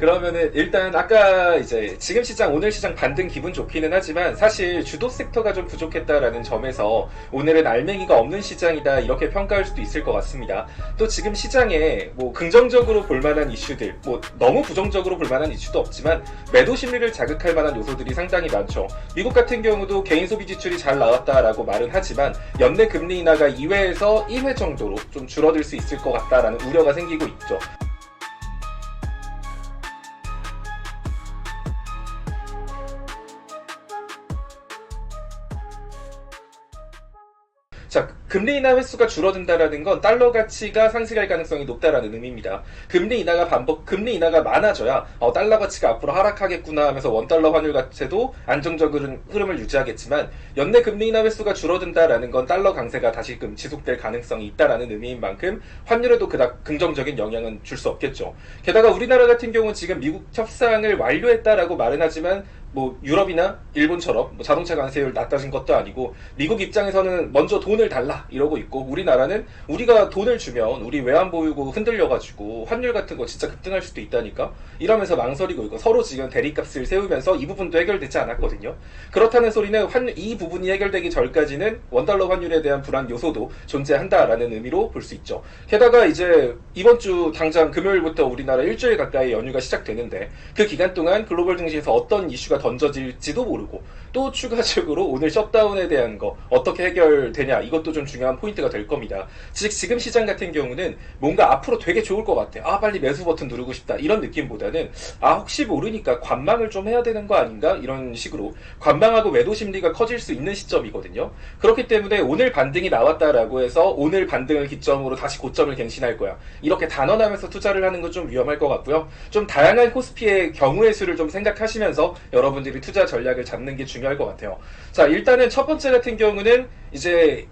그러면은 일단 아까 이제 지금 시장 오늘 시장 반등 기분 좋기는 하지만 사실 주도 섹터가 좀 부족했다라는 점에서 오늘은 알맹이가 없는 시장이다 이렇게 평가할 수도 있을 것 같습니다. 또 지금 시장에 뭐 긍정적으로 볼 만한 이슈들, 뭐 너무 부정적으로 볼 만한 이슈도 없지만 매도 심리를 자극할 만한 요소들이 상당히 많죠. 미국 같은 경우도 개인 소비 지출이 잘 나왔다라고 말은 하지만 연내 금리 인하가 2회에서 1회 정도로 좀 줄어들 수 있을 것 같다라는 우려가 생기고 있죠. 자, 금리 인하 횟수가 줄어든다라는 건 달러 가치가 상승할 가능성이 높다라는 의미입니다. 금리 인하가 많아져야 달러 가치가 앞으로 하락하겠구나 하면서 원달러 환율 자체도 안정적인 흐름을 유지하겠지만 연내 금리 인하 횟수가 줄어든다라는 건 달러 강세가 다시금 지속될 가능성이 있다라는 의미인 만큼 환율에도 그닥 긍정적인 영향은 줄 수 없겠죠. 게다가 우리나라 같은 경우는 지금 미국 협상을 완료했다라고 말은 하지만 뭐 유럽이나 일본처럼 뭐 자동차 관세율 낮아진 것도 아니고 미국 입장에서는 먼저 돈을 달라 이러고 있고 우리나라는 우리가 돈을 주면 우리 외환 보유고 흔들려가지고 환율 같은 거 진짜 급등할 수도 있다니까 이러면서 망설이고 있고 서로 지금 대립값을 세우면서 이 부분도 해결되지 않았거든요. 그렇다는 소리는 이 부분이 해결되기 전까지는 원달러 환율에 대한 불안 요소도 존재한다라는 의미로 볼 수 있죠. 게다가 이제 이번 주 당장 금요일부터 우리나라 일주일 가까이 연휴가 시작되는데 그 기간 동안 글로벌 증시에서 어떤 이슈가 던져질지도 모르고 또 추가적으로 오늘 셧다운에 대한 거 어떻게 해결되냐 이것도 좀 중요한 포인트가 될 겁니다. 즉 지금 시장 같은 경우는 뭔가 앞으로 되게 좋을 것 같아. 빨리 매수 버튼 누르고 싶다 이런 느낌보다는 혹시 모르니까 관망을 좀 해야 되는 거 아닌가 이런 식으로 관망하고 매도 심리가 커질 수 있는 시점이거든요. 그렇기 때문에 오늘 반등이 나왔다라고 해서 오늘 반등을 기점으로 다시 고점을 갱신할 거야 이렇게 단언하면서 투자를 하는 건 좀 위험할 것 같고요. 좀 다양한 코스피의 경우의 수를 좀 생각하시면서 여러분들이 투자 전략을 잡는 게 중요할 것 같아요. 자, 일단은 첫 번째 같은 경우는 이제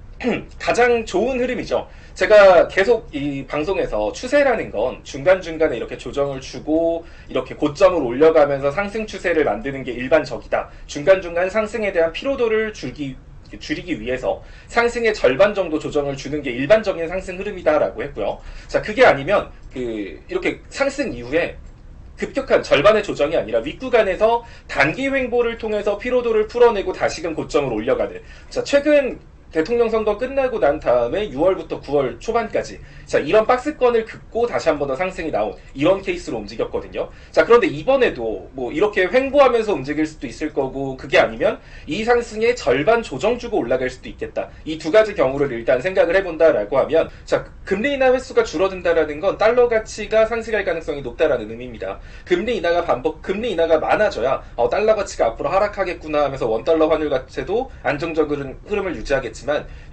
가장 좋은 흐름이죠. 제가 계속 이 방송에서 추세라는 건 중간중간에 이렇게 조정을 주고 이렇게 고점을 올려가면서 상승 추세를 만드는 게 일반적이다. 중간중간 상승에 대한 피로도를 줄이기 위해서 상승의 절반 정도 조정을 주는 게 일반적인 상승 흐름이다라고 했고요. 자, 그게 아니면 이렇게 상승 이후에 급격한 절반의 조정이 아니라 윗구간에서 단기 횡보를 통해서 피로도를 풀어내고 다시금 고점을 올려가는 자 최근 대통령 선거 끝나고 난 다음에 6월부터 9월 초반까지 자 이런 박스권을 긋고 다시 한 번 더 상승이 나온 이런 케이스로 움직였거든요. 자 그런데 이번에도 뭐 이렇게 횡보하면서 움직일 수도 있을 거고 그게 아니면 이 상승의 절반 조정 주고 올라갈 수도 있겠다. 이 두 가지 경우를 일단 생각을 해본다라고 하면 자 금리 인하 횟수가 줄어든다라는 건 달러 가치가 상승할 가능성이 높다라는 의미입니다. 금리 인하가 많아져야 달러 가치가 앞으로 하락하겠구나 하면서 원달러 환율 자체도 안정적인 흐름을 유지하겠지만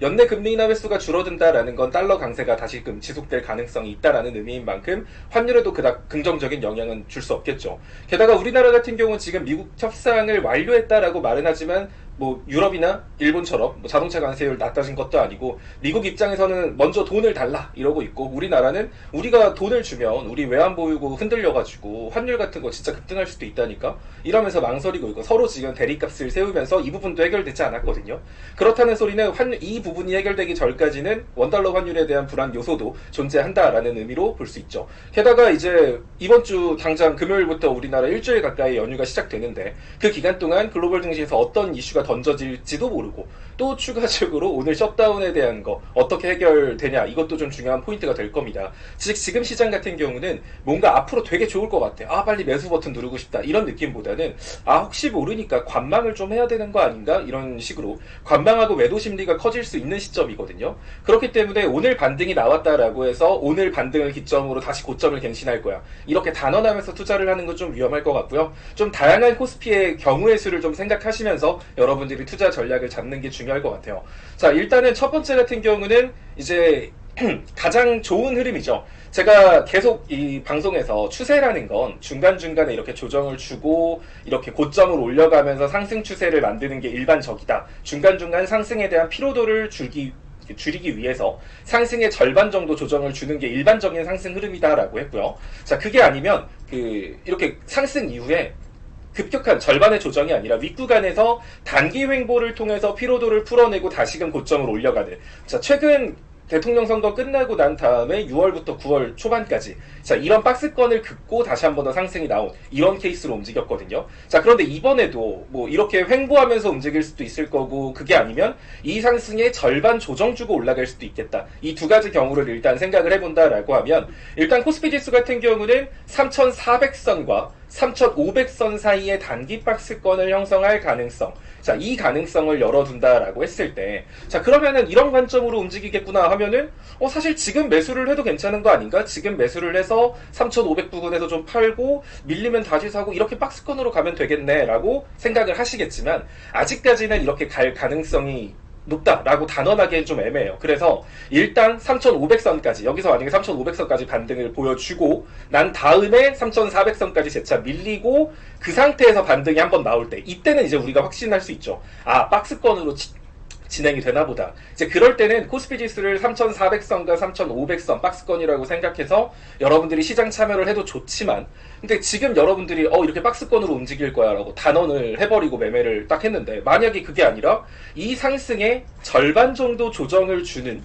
연내 금리 인하 횟수가 줄어든다라는 건 달러 강세가 다시금 지속될 가능성이 있다라는 의미인 만큼 환율에도 그닥 긍정적인 영향은 줄 수 없겠죠. 게다가 우리나라 같은 경우는 지금 미국 협상을 완료했다라고 말은 하지만 뭐 유럽이나 일본처럼 뭐 자동차 관세율 낮아진 것도 아니고 미국 입장에서는 먼저 돈을 달라 이러고 있고 우리나라는 우리가 돈을 주면 우리 외환 보유고 흔들려가지고 환율 같은 거 진짜 급등할 수도 있다니까 이러면서 망설이고 있고 서로 지금 대립값을 세우면서 이 부분도 해결되지 않았거든요. 그렇다는 소리는 이 부분이 해결되기 전까지는 원달러 환율에 대한 불안 요소도 존재한다라는 의미로 볼 수 있죠. 게다가 이제 이번 주 당장 금요일부터 우리나라 일주일 가까이 연휴가 시작되는데 그 기간 동안 글로벌 증시에서 어떤 이슈가 던져질지도 모르고 또 추가적으로 오늘 셧다운에 대한 거 어떻게 해결되냐 이것도 좀 중요한 포인트가 될 겁니다. 즉 지금 시장 같은 경우는 뭔가 앞으로 되게 좋을 것 같아. 빨리 매수 버튼 누르고 싶다 이런 느낌보다는 혹시 모르니까 관망을 좀 해야 되는 거 아닌가 이런 식으로 관망하고 매도 심리가 커질 수 있는 시점이거든요. 그렇기 때문에 오늘 반등이 나왔다라고 해서 오늘 반등을 기점으로 다시 고점을 갱신할 거야 이렇게 단언하면서 투자를 하는 건 좀 위험할 것 같고요. 좀 다양한 코스피의 경우의 수를 좀 생각하시면서 여러분들이 투자 전략을 잡는 게 중요할 것 같아요. 자, 일단은 첫 번째 같은 경우는 이제 가장 좋은 흐름이죠. 제가 계속 이 방송에서 추세라는 건 중간중간에 이렇게 조정을 주고 이렇게 고점을 올려가면서 상승 추세를 만드는 게 일반적이다. 중간중간 상승에 대한 피로도를 줄이기 위해서 상승의 절반 정도 조정을 주는 게 일반적인 상승 흐름이다라고 했고요. 자, 그게 아니면 이렇게 상승 이후에 급격한 절반의 조정이 아니라 윗구간에서 단기 횡보를 통해서 피로도를 풀어내고 다시금 고점을 올려가는 자 최근 대통령 선거 끝나고 난 다음에 6월부터 9월 초반까지 자 이런 박스권을 긋고 다시 한 번 더 상승이 나온 이런 케이스로 움직였거든요. 자 그런데 이번에도 뭐 이렇게 횡보하면서 움직일 수도 있을 거고 그게 아니면 이 상승의 절반 조정 주고 올라갈 수도 있겠다. 이 두 가지 경우를 일단 생각을 해본다라고 하면 일단 코스피 지수 같은 경우는 3,400선과 3,500선 사이의 단기 박스권을 형성할 가능성. 자, 이 가능성을 열어둔다라고 했을 때, 자, 그러면은 이런 관점으로 움직이겠구나 하면은, 사실 지금 매수를 해도 괜찮은 거 아닌가? 지금 매수를 해서 3,500 부근에서 좀 팔고, 밀리면 다시 사고, 이렇게 박스권으로 가면 되겠네라고 생각을 하시겠지만, 아직까지는 이렇게 갈 가능성이 높다라고 단언하기엔 좀 애매해요. 그래서 일단 3,500선까지 여기서 만약에 3,500선까지 반등을 보여주고 난 다음에 3,400선까지 재차 밀리고 그 상태에서 반등이 한번 나올 때 이때는 이제 우리가 확신할 수 있죠. 아 박스권으로 진행이 되나 보다. 이제 그럴 때는 코스피 지수를 3,400선과 3,500선 박스권이라고 생각해서 여러분들이 시장 참여를 해도 좋지만 근데 지금 여러분들이 이렇게 박스권으로 움직일 거야 라고 단언을 해버리고 매매를 딱 했는데 만약에 그게 아니라 이 상승의 절반 정도 조정을 주는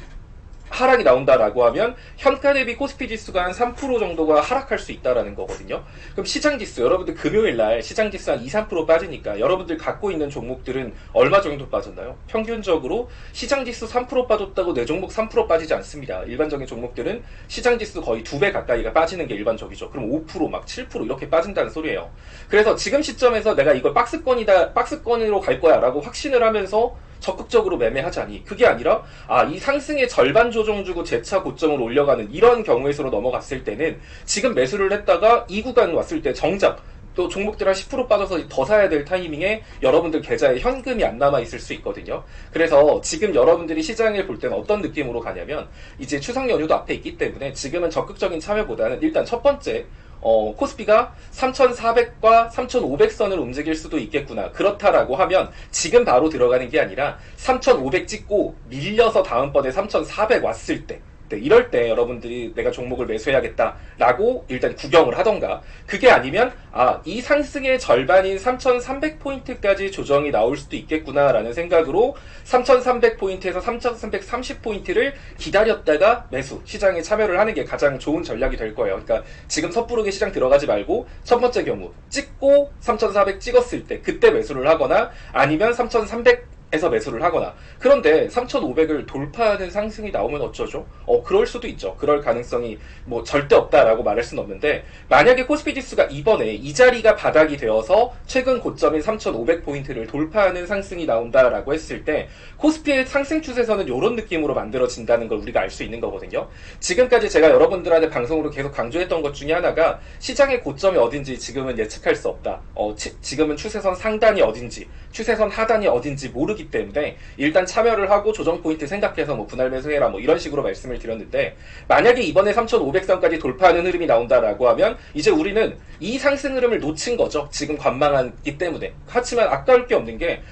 하락이 나온다라고 하면 현가 대비 코스피 지수가 한 3% 정도가 하락할 수 있다라는 거거든요. 그럼 시장 지수 여러분들 금요일 날 시장 지수 한 2, 3% 빠지니까 여러분들 갖고 있는 종목들은 얼마 정도 빠졌나요? 평균적으로 시장 지수 3% 빠졌다고 내 종목 3% 빠지지 않습니다. 일반적인 종목들은 시장 지수 거의 2배 가까이가 빠지는 게 일반적이죠. 그럼 5% 막 7% 이렇게 빠진다는 소리예요. 그래서 지금 시점에서 내가 이걸 박스권으로 갈 거야라고 확신을 하면서 적극적으로 매매하자니 그게 아니라 이 상승의 절반 조정 주고 재차 고점을 올려가는 이런 경우에서로 넘어갔을 때는 지금 매수를 했다가 이 구간 왔을 때 정작 또 종목들 한 10% 빠져서 더 사야 될 타이밍에 여러분들 계좌에 현금이 안 남아 있을 수 있거든요. 그래서 지금 여러분들이 시장을 볼 때는 어떤 느낌으로 가냐면 이제 추석 연휴도 앞에 있기 때문에 지금은 적극적인 참여보다는 일단 첫 번째 코스피가 3,400과 3,500선을 움직일 수도 있겠구나. 그렇다라고 하면 지금 바로 들어가는 게 아니라 3,500 찍고 밀려서 다음번에 3,400 왔을 때 이럴 때 여러분들이 내가 종목을 매수해야겠다라고 일단 구경을 하던가 그게 아니면 이 상승의 절반인 3,300포인트까지 조정이 나올 수도 있겠구나라는 생각으로 3,300포인트에서 3,330포인트를 기다렸다가 매수 시장에 참여를 하는 게 가장 좋은 전략이 될 거예요. 그러니까 지금 섣부르게 시장 들어가지 말고 첫 번째 경우 찍고 3,400 찍었을 때 그때 매수를 하거나 아니면 3,300 에서 매수를 하거나 그런데 3,500을 돌파하는 상승이 나오면 어쩌죠? 그럴 수도 있죠. 그럴 가능성이 뭐 절대 없다라고 말할 수는 없는데 만약에 코스피 지수가 이번에 이 자리가 바닥이 되어서 최근 고점인 3,500포인트를 돌파하는 상승이 나온다라고 했을 때 코스피의 상승 추세선은 이런 느낌으로 만들어진다는 걸 우리가 알 수 있는 거거든요. 지금까지 제가 여러분들한테 방송으로 계속 강조했던 것 중에 하나가 시장의 고점이 어딘지 지금은 예측할 수 없다. 지금은 추세선 상단이 어딘지 추세선 하단이 어딘지 모르기 때문에 일단 참여를 하고 조정 포인트 생각해서 뭐 분할 매수해라 뭐 이런 식으로 말씀을 드렸는데 만약에 이번에 3,500선까지 돌파하는 흐름이 나온다라고 하면 이제 우리는 이 상승 흐름을 놓친 거죠. 지금 관망하기 때문에. 하지만 아까울 게 없는 게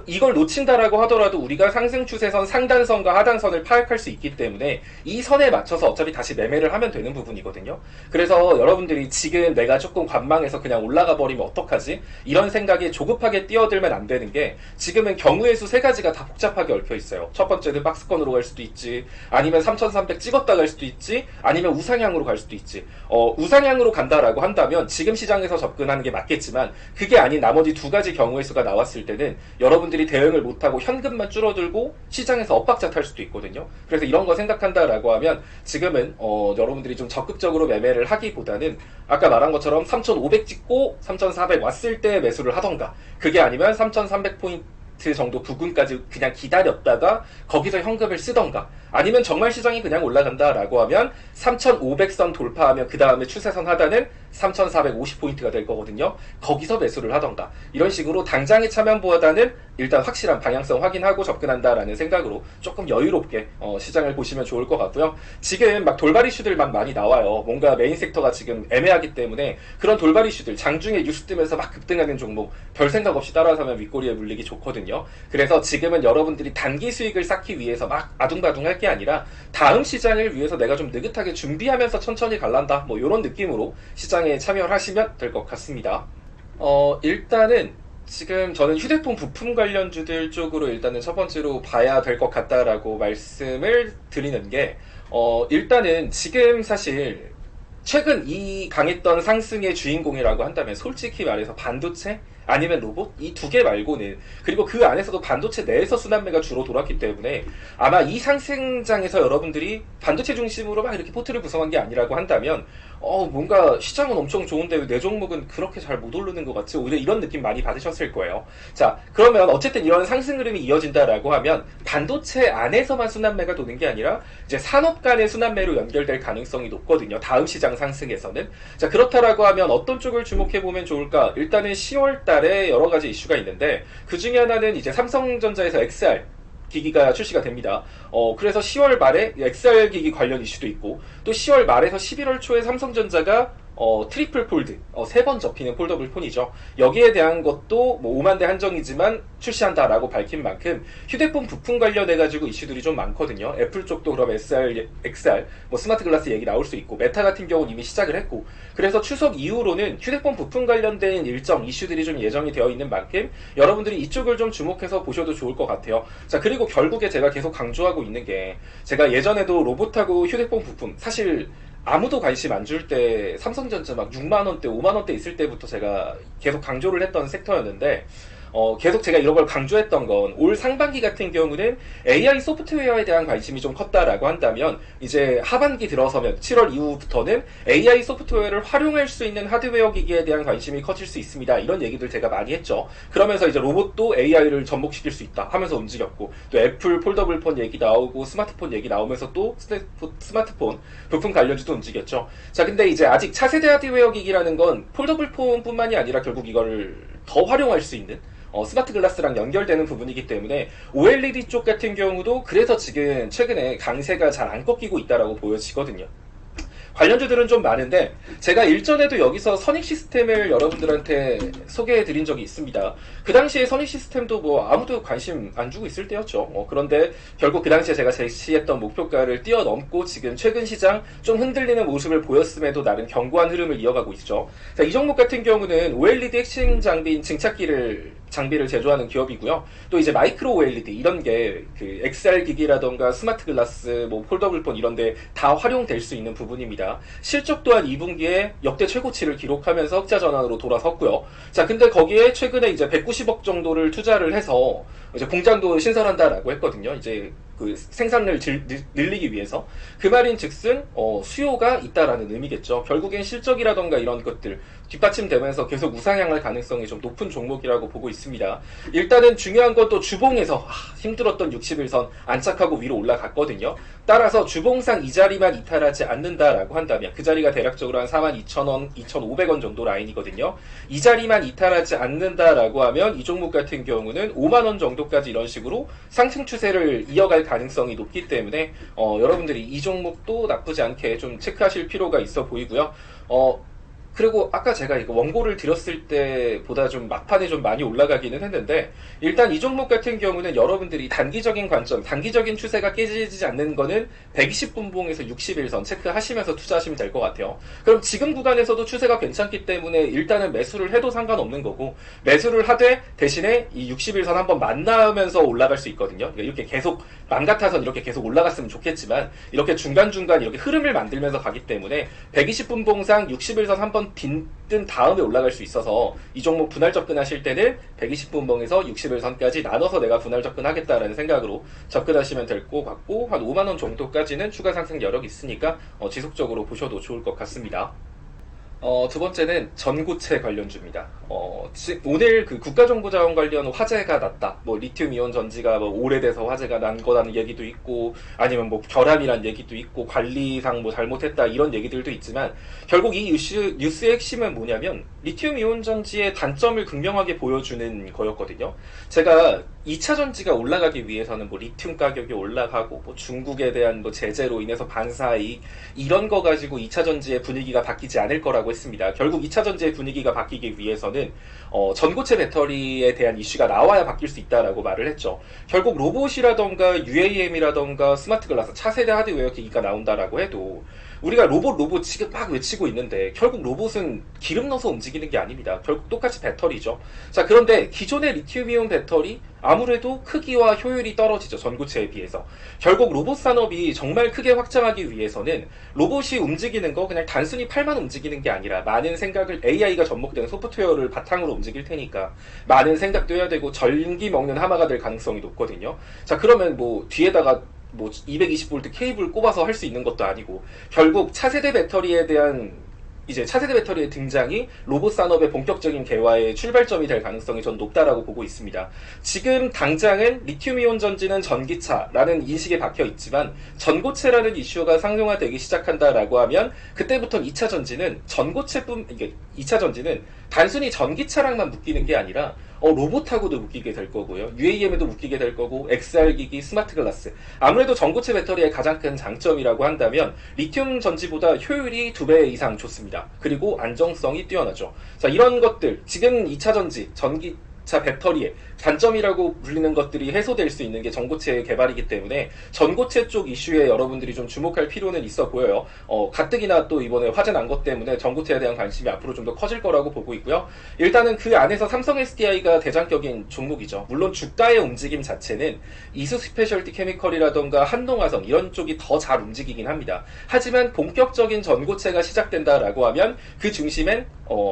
이걸 놓친다라고 하더라도 우리가 상승 추세선 상단선과 하단선을 파악할 수 있기 때문에 이 선에 맞춰서 어차피 다시 매매를 하면 되는 부분이거든요. 그래서 여러분들이 지금 내가 조금 관망해서 그냥 올라가 버리면 어떡하지? 이런 생각에 조급하게 뛰어들면 안 되는 게 지금은 경우의 수 세 가지가 다 복잡하게 얽혀 있어요. 첫 번째는 박스권으로 갈 수도 있지, 아니면 3,300 찍었다 갈 수도 있지, 아니면 우상향으로 갈 수도 있지. 우상향으로 간다라고 한다면 지금 시장에서 접근하는 게 맞겠지만 그게 아닌 나머지 두 가지 경우의 수가 나왔을 때는 여러분들이 대응을 못하고 현금만 줄어들고 시장에서 엇박자 탈 수도 있거든요. 그래서 이런 거 생각한다라고 하면 지금은 여러분들이 좀 적극적으로 매매를 하기보다는 아까 말한 것처럼 3,500 찍고 3,400 왔을 때 매수를 하던가 그게 아니면 3,300포인트 정도 부근까지 그냥 기다렸다가 거기서 현금을 쓰던가 아니면 정말 시장이 그냥 올라간다라고 하면 3,500선 돌파하면 그 다음에 추세선 하단은 3,450포인트가 될 거거든요. 거기서 매수를 하던가 이런 식으로 당장의 참여보다는 일단 확실한 방향성 확인하고 접근한다라는 생각으로 조금 여유롭게 시장을 보시면 좋을 것 같고요. 지금 막 돌발 이슈들 막 많이 나와요. 뭔가 메인 섹터가 지금 애매하기 때문에 그런 돌발 이슈들 장중에 뉴스 뜨면서 막 급등하는 종목 별 생각 없이 따라서면 윗꼬리에 물리기 좋거든요. 그래서 지금은 여러분들이 단기 수익을 쌓기 위해서 막 아둥바둥 할 게 아니라 다음 시장을 위해서 내가 좀 느긋하게 준비하면서 천천히 갈란다 뭐 이런 느낌으로 시장에 참여를 하시면 될 것 같습니다. 일단은 지금 저는 휴대폰 부품 관련주들 쪽으로 일단은 첫 번째로 봐야 될 것 같다라고 말씀을 드리는 게, 일단은 지금 사실 최근 이 강했던 상승의 주인공이라고 한다면 솔직히 말해서 반도체 아니면 로봇 이 두 개 말고는, 그리고 그 안에서도 반도체 내에서 순환매가 주로 돌았기 때문에 아마 이 상승장에서 여러분들이 반도체 중심으로 막 이렇게 포트를 구성한 게 아니라고 한다면 뭔가 시장은 엄청 좋은데 왜 내 종목은 그렇게 잘 못 오르는 것 같지? 오히려 이런 느낌 많이 받으셨을 거예요. 자, 그러면 어쨌든 이런 상승 흐름이 이어진다라고 하면 반도체 안에서만 순환매가 도는 게 아니라 이제 산업 간의 순환매로 연결될 가능성이 높거든요. 다음 시장 상승에서는. 자, 그렇다라고 하면 어떤 쪽을 주목해 보면 좋을까? 일단은 10월 달에 여러 가지 이슈가 있는데, 그 중에 하나는 이제 삼성전자에서 XR 기기가 출시가 됩니다. 그래서 10월 말에 XR 기기 관련 이슈도 있고, 또 10월 말에서 11월 초에 삼성전자가 트리플 폴드, 3번 접히는 폴더블 폰이죠. 여기에 대한 것도 뭐 5만 대 한정이지만 출시한다라고 밝힌 만큼 휴대폰 부품 관련해가지고 이슈들이 좀 많거든요. 애플 쪽도 그럼 XR, 뭐 스마트 글라스 얘기 나올 수 있고, 메타 같은 경우는 이미 시작을 했고, 그래서 추석 이후로는 휴대폰 부품 관련된 일정 이슈들이 좀 예정이 되어 있는 만큼 여러분들이 이쪽을 좀 주목해서 보셔도 좋을 것 같아요. 자, 그리고 결국에 제가 계속 강조하고 있는 게, 제가 예전에도 로봇하고 휴대폰 부품, 사실 아무도 관심 안 줄 때 삼성전자 막 6만원대, 5만원대 있을 때부터 제가 계속 강조를 했던 섹터였는데, 계속 제가 이런 걸 강조했던 건 올 상반기 같은 경우는 AI 소프트웨어에 대한 관심이 좀 컸다라고 한다면, 이제 하반기 들어서면 7월 이후부터는 AI 소프트웨어를 활용할 수 있는 하드웨어 기기에 대한 관심이 커질 수 있습니다. 이런 얘기들 제가 많이 했죠. 그러면서 이제 로봇도 AI를 접목시킬 수 있다 하면서 움직였고, 또 애플 폴더블 폰 얘기 나오고 스마트폰 얘기 나오면서 또 스마트폰 부품 관련주도 움직였죠. 자, 근데 이제 아직 차세대 하드웨어 기기라는 건 폴더블 폰뿐만이 아니라 결국 이거를 더 활용할 수 있는 스마트 글라스랑 연결되는 부분이기 때문에 OLED 쪽 같은 경우도 그래서 지금 최근에 강세가 잘 안 꺾이고 있다라고 보여지거든요. 관련주들은 좀 많은데, 제가 일전에도 여기서 선익 시스템을 여러분들한테 소개해 드린 적이 있습니다. 그 당시에 선익 시스템도 뭐 아무도 관심 안 주고 있을 때였죠. 그런데 결국 그 당시에 제가 제시했던 목표가를 뛰어넘고 지금 최근 시장 좀 흔들리는 모습을 보였음에도 나름 견고한 흐름을 이어가고 있죠. 자, 이 종목 같은 경우는 OLED 핵심 장비인 장비를 제조하는 기업이고요. 또 이제 마이크로 OLED 이런 게 그 XR 기기라던가 스마트 글라스, 뭐 폴더블 폰 이런데 다 활용될 수 있는 부분입니다. 실적 또한 2분기에 역대 최고치를 기록하면서 흑자 전환으로 돌아섰고요. 자, 근데 거기에 최근에 이제 190억 정도를 투자를 해서 이제 공장도 신설한다라고 했거든요. 이제 그 생산을 늘리기 위해서. 그 말인즉슨 수요가 있다라는 의미겠죠. 결국엔 실적이라던가 이런 것들 뒷받침되면서 계속 우상향할 가능성이 좀 높은 종목이라고 보고 있습니다. 일단은 중요한 건 또 주봉에서 힘들었던 60일선 안착하고 위로 올라갔거든요. 따라서 주봉상 이 자리만 이탈하지 않는다라고 한다면, 그 자리가 대략적으로 한 42,000원, 2,500원 정도 라인이거든요. 이 자리만 이탈하지 않는다라고 하면 이 종목 같은 경우는 5만원 정도까지 이런 식으로 상승 추세를 이어갈 가능성이 높기 때문에 여러분들이 이 종목도 나쁘지 않게 좀 체크하실 필요가 있어 보이고요. 그리고 아까 제가 이거 원고를 드렸을 때보다 좀 막판에 좀 많이 올라가기는 했는데, 일단 이 종목 같은 경우는 여러분들이 단기적인 관점, 단기적인 추세가 깨지지 않는 거는 120분봉에서 61선 체크하시면서 투자하시면 될 것 같아요. 그럼 지금 구간에서도 추세가 괜찮기 때문에 일단은 매수를 해도 상관없는 거고, 매수를 하되 대신에 이 61선 한번 만나면서 올라갈 수 있거든요. 그러니까 이렇게 계속 맘 같아서는 이렇게 계속 올라갔으면 좋겠지만, 이렇게 중간중간 이렇게 흐름을 만들면서 가기 때문에 120분봉상 61선 한번 빈뜬 다음에 올라갈 수 있어서, 이 종목 분할 접근하실 때는 120분봉에서 61선까지 나눠서 내가 분할 접근하겠다라는 생각으로 접근하시면 될 것 같고, 한 5만원 정도까지는 추가 상승 여력이 있으니까 지속적으로 보셔도 좋을 것 같습니다. 두 번째는 전고체 관련주입니다. 오늘 그 국가정보자원 관련 화재가 났다. 뭐 리튬 이온 전지가 뭐 오래돼서 화재가 난 거라는 얘기도 있고, 아니면 뭐 결함이란 얘기도 있고, 관리상 뭐 잘못했다 이런 얘기들도 있지만, 결국 이 뉴스의 핵심은 뭐냐면 리튬 이온 전지의 단점을 극명하게 보여주는 거였거든요. 제가 2차 전지가 올라가기 위해서는 뭐 리튬 가격이 올라가고, 뭐 중국에 대한 뭐 제재로 인해서 반사이익 이런 거 가지고 2차 전지의 분위기가 바뀌지 않을 거라고 했습니다. 결국 2차 전지의 분위기가 바뀌기 위해서는 전고체 배터리에 대한 이슈가 나와야 바뀔 수 있다라고 말을 했죠. 결국 로봇이라던가 UAM이라던가 스마트 글라스 차세대 하드웨어 기기가 나온다라고 해도 우리가 로봇 지금 막 외치고 있는데 결국 로봇은 기름 넣어서 움직이는 게 아닙니다. 결국 똑같이 배터리죠. 자, 그런데 기존의 리튬이온 배터리 아무래도 크기와 효율이 떨어지죠. 전고체에 비해서. 결국 로봇 산업이 정말 크게 확장하기 위해서는 로봇이 움직이는 거 그냥 단순히 팔만 움직이는 게 아니라 많은 생각을 AI가 접목된 소프트웨어를 바탕으로 움직일 테니까 많은 생각도 해야 되고 전기 먹는 하마가 될 가능성이 높거든요. 자, 그러면 뭐 뒤에다가 뭐 220V 케이블 꼽아서 할 수 있는 것도 아니고 결국 차세대 배터리에 대한 이제 차세대 배터리의 등장이 로봇 산업의 본격적인 개화의 출발점이 될 가능성이 전 높다라고 보고 있습니다. 지금 당장은 리튬이온 전지는 전기차라는 인식에 박혀 있지만 전고체라는 이슈가 상용화되기 시작한다라고 하면 그때부터는 2차 전지는 이게 2차 전지는 단순히 전기차랑만 묶이는 게 아니라 로봇하고도 묶이게 될 거고요. UAM에도 묶이게 될 거고 XR기기, 스마트 글라스. 아무래도 전고체 배터리의 가장 큰 장점이라고 한다면 리튬 전지보다 효율이 2배 이상 좋습니다. 그리고 안정성이 뛰어나죠. 자, 이런 것들 지금 2차 전지, 전기차 배터리의 단점이라고 불리는 것들이 해소될 수 있는 게 전고체의 개발이기 때문에 전고체 쪽 이슈에 여러분들이 좀 주목할 필요는 있어 보여요. 가뜩이나 또 이번에 화제 난 것 때문에 전고체에 대한 관심이 앞으로 좀 더 커질 거라고 보고 있고요. 일단은 그 안에서 삼성 SDI가 대장격인 종목이죠. 물론 주가의 움직임 자체는 이수 스페셜티 케미컬이라던가 한동화성 이런 쪽이 더 잘 움직이긴 합니다. 하지만 본격적인 전고체가 시작된다라고 하면 그 중심엔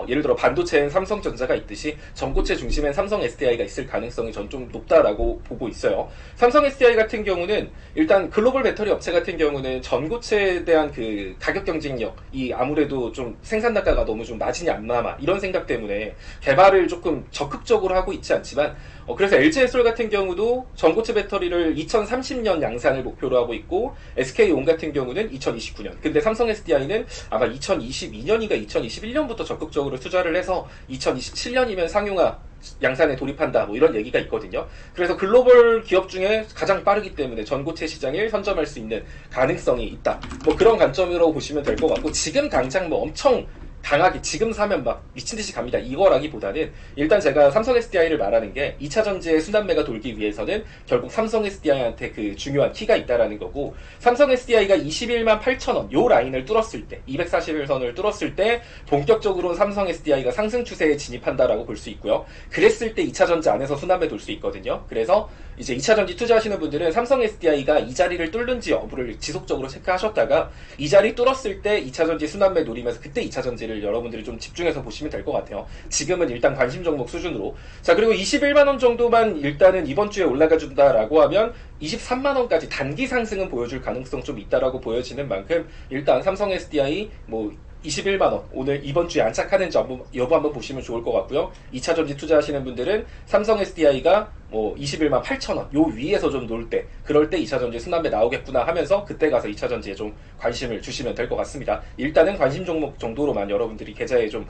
예를 들어 반도체엔 삼성전자가 있듯이 전고체 중심엔 삼성 SDI가 있을 가능성이 전 좀 높다라고 보고 있어요. 삼성 SDI 같은 경우는 일단 글로벌 배터리 업체 같은 경우는 전고체에 대한 그 가격 경쟁력이 아무래도 좀 생산 단가가 너무 좀 낮으니 안 남아 이런 생각 때문에 개발을 조금 적극적으로 하고 있지 않지만 그래서 LG에솔 같은 경우도 전고체 배터리를 2030년 양산을 목표로 하고 있고 SK온 같은 경우는 2029년. 근데 삼성 SDI는 아마 2022년인가 2021년부터 적극적으로 투자를 해서 2027년이면 상용화 양산에 돌입한다 뭐 이런 얘기가 있거든요. 그래서 글로벌 기업 중에 가장 빠르기 때문에 전고체 시장을 선점할 수 있는 가능성이 있다. 뭐 그런 관점으로 보시면 될 것 같고 지금 당장 뭐 엄청 강하게 지금 사면 막 미친듯이 갑니다. 이거라기보다는 일단 제가 삼성 SDI를 말하는 게 2차 전지의 순환매가 돌기 위해서는 결국 삼성 SDI한테 그 중요한 키가 있다라는 거고 삼성 SDI가 21만 8천원 요 라인을 뚫었을 때 241선을 뚫었을 때 본격적으로 삼성 SDI가 상승 추세에 진입한다라고 볼 수 있고요. 그랬을 때 2차 전지 안에서 순환매 돌 수 있거든요. 그래서 이제 2차 전지 투자하시는 분들은 삼성 SDI가 이 자리를 뚫는지 여부를 지속적으로 체크하셨다가 이 자리 뚫었을 때 2차 전지 순환매 노리면서 그때 2차 전지를 여러분들이 좀 집중해서 보시면 될 것 같아요. 지금은 일단 관심 종목 수준으로. 자, 그리고 21만원 정도만 일단은 이번 주에 올라가 준다라고 하면 23만원까지 단기 상승은 보여줄 가능성 좀 있다라고 보여지는 만큼 일단 삼성 SDI 뭐 21만원 오늘 이번 주에 안착하는지 여부 한번 보시면 좋을 것 같고요. 2차 전지 투자하시는 분들은 삼성 SDI가 뭐 21만 8천원 요 위에서 좀 놀 때 그럴 때 2차 전지 순환매 나오겠구나 하면서 그때 가서 2차 전지에 좀 관심을 주시면 될 것 같습니다. 일단은 관심 종목 정도로만 여러분들이 계좌에 좀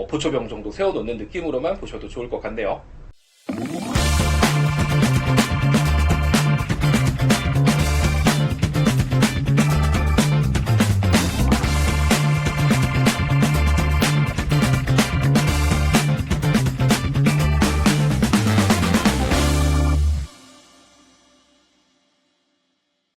보초병 정도 세워놓는 느낌으로만 보셔도 좋을 것 같네요.